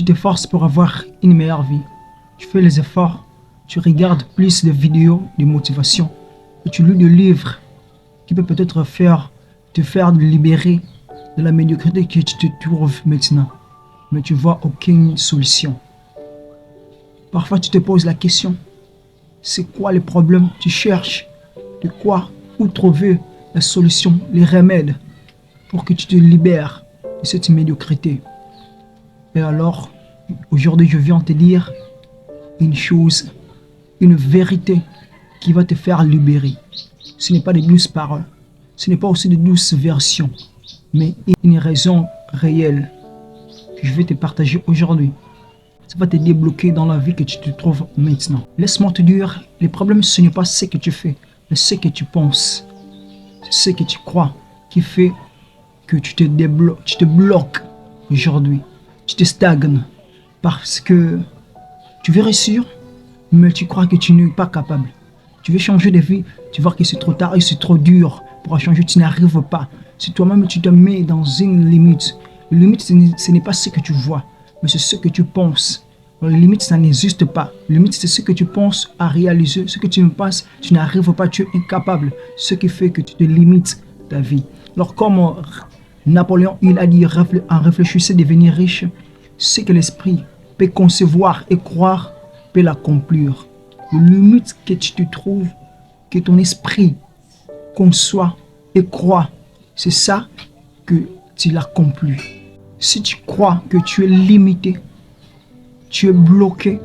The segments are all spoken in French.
Tu t'efforces pour avoir une meilleure vie. Tu fais les efforts, tu regardes plus de vidéos de motivation et tu lis des livres qui peuvent peut-être te faire libérer de la médiocrité que tu te trouves maintenant. Mais tu vois aucune solution. Parfois tu te poses la question, c'est quoi le problème? Tu cherches de quoi, où trouver la solution, les remèdes pour que tu te libères de cette médiocrité. Et alors, aujourd'hui je viens te dire une chose, une vérité qui va te faire libérer. Ce n'est pas de douces paroles, ce n'est pas aussi de douces versions, mais une raison réelle que je vais te partager aujourd'hui. Ça va te débloquer dans la vie que tu te trouves maintenant. Laisse-moi te dire, les problèmes ce n'est pas ce que tu fais, mais ce que tu penses, ce que tu crois qui fait que tu te bloques aujourd'hui, tu te stagnes parce que tu veux réussir, mais tu crois que tu n'es pas capable. Tu veux changer de vie, tu vois que c'est trop tard et c'est trop dur pour changer, tu n'arrives pas. Si toi-même tu te mets dans une limite, la limite ce n'est pas ce que tu vois, mais c'est ce que tu penses. La limite ça n'existe pas. La limite c'est ce que tu penses à réaliser, ce que tu ne penses, tu n'arrives pas, tu es incapable. Ce qui fait que tu te limites ta vie. Alors comme Napoléon il a dit en réfléchissant devenir riche, ce que l'esprit peut concevoir et croire peut l'accomplir. La limite que tu te trouves, que ton esprit conçoit et croit, c'est ça que tu l'accomplis. Si tu crois que tu es limité, tu es bloqué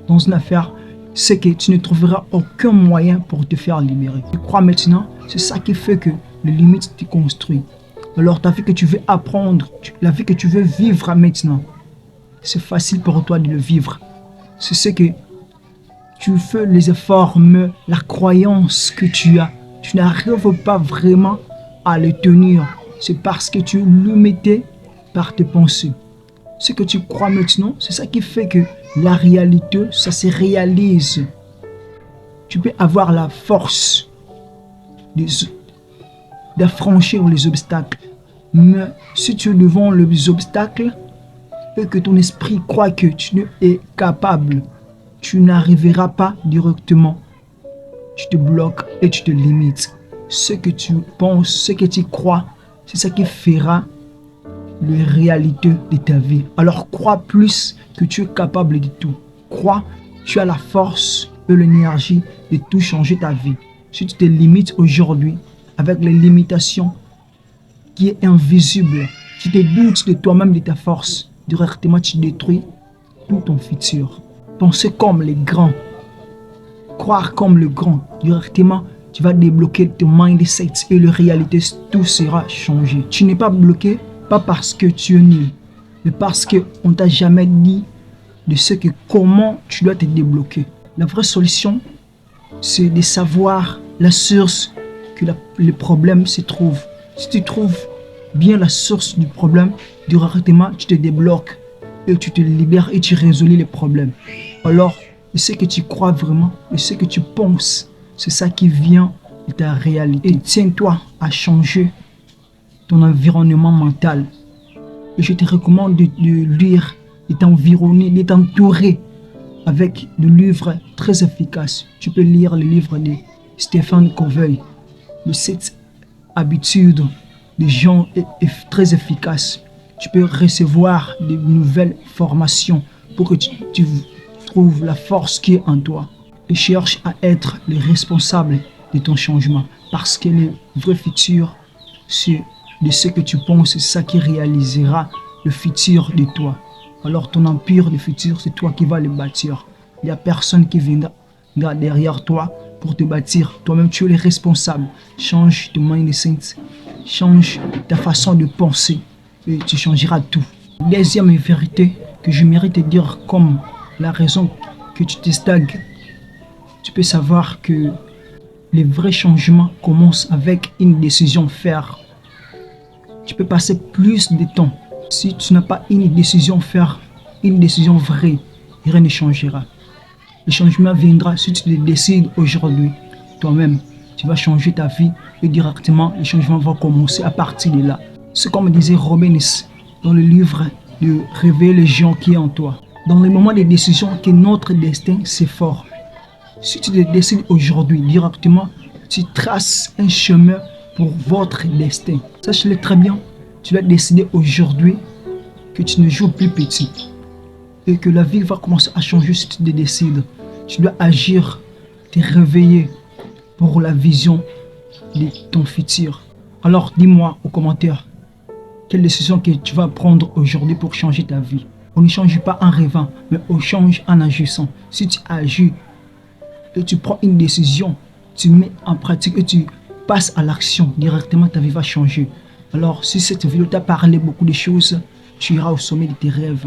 dans une affaire, c'est que tu ne trouveras aucun moyen pour te faire libérer. Tu crois maintenant, c'est ça qui fait que les limites te construisent. Alors ta vie que tu veux apprendre, la vie que tu veux vivre maintenant, c'est facile pour toi de le vivre. C'est ce que tu fais les efforts, mais la croyance que tu as, tu n'arrives pas vraiment à le tenir. C'est parce que tu es limité par tes pensées. Ce que tu crois maintenant, c'est ça qui fait que la réalité, ça se réalise. Tu peux avoir la force d'affranchir les obstacles. Mais si tu es devant les obstacles et que ton esprit croit que tu es capable, tu n'arriveras pas directement. Tu te bloques et tu te limites. Ce que tu penses, ce que tu crois, c'est ça qui fera la réalité de ta vie. Alors crois plus que tu es capable de tout. Crois, tu as la force et l'énergie de tout changer ta vie. Si tu te limites aujourd'hui avec les limitations qui est invisible, tu te doutes de toi-même, de ta force, directement tu détruis tout ton futur. Penser comme les grands, croire comme le grand, directement tu vas débloquer ton mindset et la réalité, tout sera changé. Tu n'es pas bloqué, pas parce que tu es nul, mais parce qu'on ne t'a jamais dit de comment tu dois te débloquer. La vraie solution, c'est de savoir la source que le problème se trouve. Si tu trouves bien la source du problème, directement tu te débloques et tu te libères et tu résous les problèmes. Alors, ce que tu crois vraiment, ce que tu penses, c'est ça qui vient de ta réalité. Et tiens-toi à changer ton environnement mental. Et je te recommande de lire, de t'environner, de t'entourer avec des livres très efficaces. Tu peux lire le livre de Stephen Covey, les 7 habitudes des gens très efficaces. Tu peux recevoir de nouvelles formations pour que tu trouves la force qui est en toi. Et cherche à être le responsable de ton changement. Parce que le vrai futur, c'est de ce que tu penses, c'est ça qui réalisera le futur de toi. Alors ton empire, le futur, c'est toi qui vas le bâtir. Il n'y a personne qui viendra derrière toi pour te bâtir. Toi-même, tu es le responsable. Change ton mindset, change ta façon de penser et tu changeras tout. Deuxième vérité que je mérite de dire comme la raison que tu te stagnes, tu peux savoir que les vrais changements commencent avec une décision ferme. Tu peux passer plus de temps. Si tu n'as pas une décision ferme, une décision vraie, rien ne changera. Le changement viendra si tu te décides aujourd'hui. Toi-même, tu vas changer ta vie et directement, le changement va commencer à partir de là. C'est comme disait Robbins dans le livre de réveiller le géant qui est en toi. Dans les moments de décision que notre destin se forme. Si tu te décides aujourd'hui directement, tu traces un chemin pour votre destin. Sache-le très bien, tu dois décider aujourd'hui que tu ne joues plus petit. Et que la vie va commencer à changer si tu te décides. Tu dois agir, te réveiller pour la vision de ton futur. Alors dis-moi aux commentaires, quelle décision que tu vas prendre aujourd'hui pour changer ta vie. On ne change pas en rêvant, mais on change en agissant. Si tu agis et tu prends une décision, tu mets en pratique et tu passes à l'action, directement ta vie va changer. Alors si cette vidéo t'a parlé beaucoup de choses, tu iras au sommet de tes rêves.